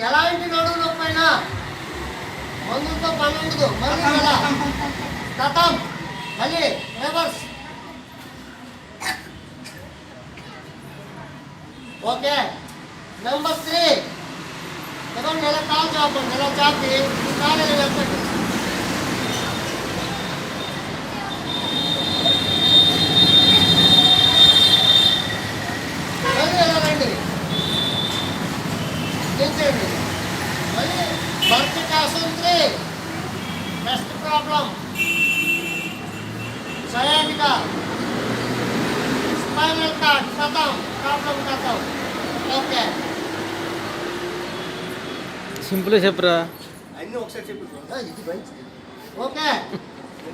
ఎలాంటి నడువు నొప్పైనా మందులతో పని ఉండదు. మళ్ళీ ఎలా కథం మళ్ళీ రివర్స్. ఓకే నెంబర్ 3 ఇదిగోండి ఇలా కాలు చాపండి. ఇలా చాపి ఈ కాలు ఇలా పెట్టండి. మళ్ళీ ఇలా రండి దించండి. మళ్ళీ వర్టికాసన్ 3 next problem sciatica spinal cord కథం ప్రాబ్లం కథం. ఓకే సింపుల్ చెప్పరా అన్నీ ఒకసారి చెప్పు. ఇది మంచిది. ఓకే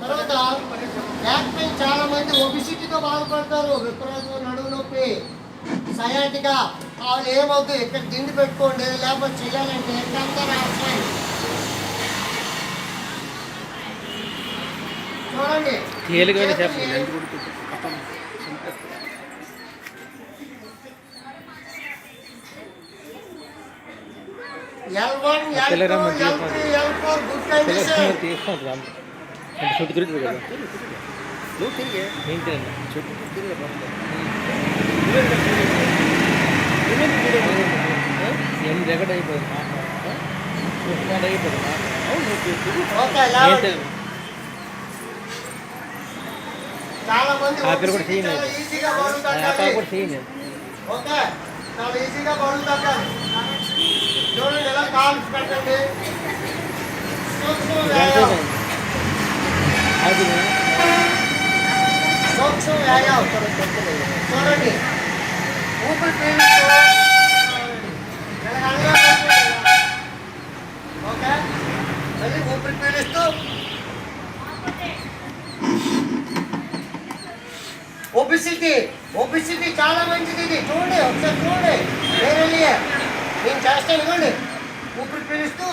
తర్వాత బ్యాక్ పెయిన్ చాలా మంది ఒబిసిటీతో బాధపడతారు. విపరీతం నడుము నొప్పి సయాటిగా వాళ్ళు ఏమవుతుంది ఇక్కడ దిండి పెట్టుకోండి లేకపోతే చేయాలంటే ఎంత రాస్తాయి చూడండి. తేలికైన చెప్పండి. L1, L2, L3, L4 good condition. చుట్టూ తిరుగుతుంది కదా. నువ్వు తిరిగే ఏంటండి చుట్టూ తిరిగే ఏం జగడ్ అయిపోయింది అయిపోతుంది. ఓకే లేవండి. చాలా మంది ఆపిల్ కూడా చేయలేదు. ఈజీగా బరువు ఆపిల్ తగ్గాలి. కూడా చేయలేదు. ఓకే చాలా ఈజీగా బరువు తగ్గాలి. చూడండి ఎలా కాలు పెట్టండి. సూక్ష్మ వ్యాయామం సూక్ష్మ వ్యాయామం చూడండి. ఊపిరి పీలుస్తూ ఓకే మళ్ళీ ఊపిరి పీలుస్తూ ఒబిసిటీ చాలా మంచిది. ఇది చూడండి ఒకసారి చూడండి. వేరే నేను చేస్తాను ఇవ్వండి. ఊపిరి పీలుస్తూ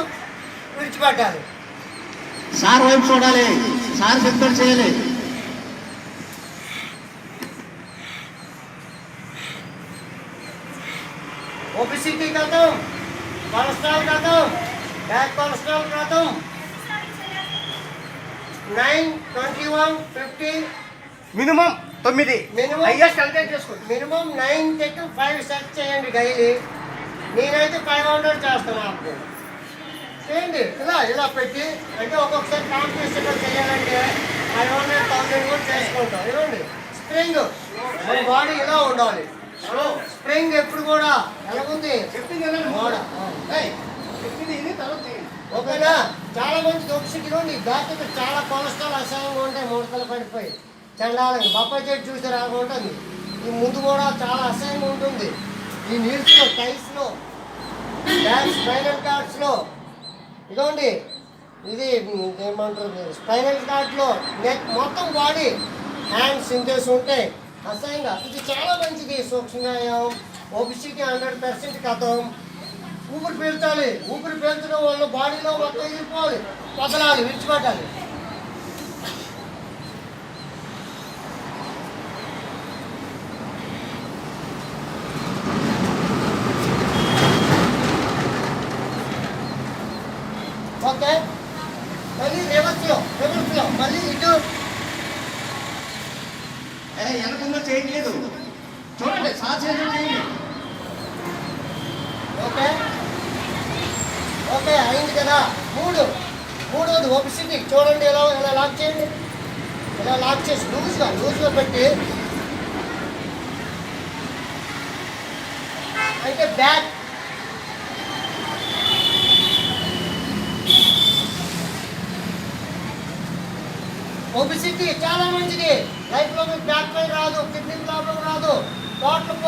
విడిచిపెట్టాలి. సార్ వైపు చూడాలి. సార్ చెప్తాడు చేయాలి. ఒబిసిటీ కథం, కొలెస్ట్రాల్ కథం, బ్యాక్ కొలెస్ట్రాల్ కథం 9, 21, 50 మినిమం 9 మినిమం హైయెస్ట్ కంటెంట్ చేసుకోండి. మినిమం 9 to 5 సెట్ చేయండి డైలీ. నేనైతే 500 చేస్తాను. అప్పుడు చేయండి ఇలా ఇలా పెట్టి. అంటే ఒక్కొక్కసారి కాంపిటీషన్లో చేయాలంటే 500,000 కూడా చేసుకుంటాం. ఇవ్వండి స్ప్రింగ్ మన బాడీ ఇలా ఉండాలి. స్ప్రింగ్ ఎప్పుడు కూడా ఎలాగుంది ఓకేనా. చాలా మంది దొరికింది దాకా చాలా కొలెస్ట్రాల్ అసహ్యంగా ఉంటాయి. ముడతలు పడిపోయి చండాలంగా బొప్పాయి చెట్టు చూసి రాగా ఉంటుంది. ఈ ముందు కూడా చాలా అసహ్యంగా ఉంటుంది. ఈ నీల్స్లో టైస్లో బ్యాక్ స్పైనల్ కార్డ్స్లో ఇదిగోండి ఇది ఏమంటారు స్పైనల్ కార్డ్లో నెక్ మొత్తం బాడీ హ్యాండ్స్ ఇంటేసి ఉంటాయి అసహ్యంగా. ఇది చాలా మంచిది. సూక్ష్మ వ్యాయామం ఒబిసిటీ 100% కథం. ఊపిరి పీల్చాలి. ఊపిరి పీల్చడం వల్ల బాడీలో మొత్తం వెళ్ళిపోవాలి. వదలాలి, విడిచిపెట్టాలి. ఓకే మళ్ళీ రివర్స్లో మళ్ళీ ఇటు వెనకుండా చేయట్లేదు. చూడండి సార్ చేయండి. ఓకే ఓకే అయింది కదా. మూడోది ఒబిసిటీ చూడండి. ఎలా ఇలా లాక్ చేయండి. ఇలా లాక్ చేసి లూజ్గా పెట్టి అయితే బ్యాక్ ఒబిసిటీ చాలా మంచిది. లైఫ్లో మీకు బ్యాక్ పెయిన్ రాదు, కిడ్నీ ప్రాబ్లం రాదు, టోటల్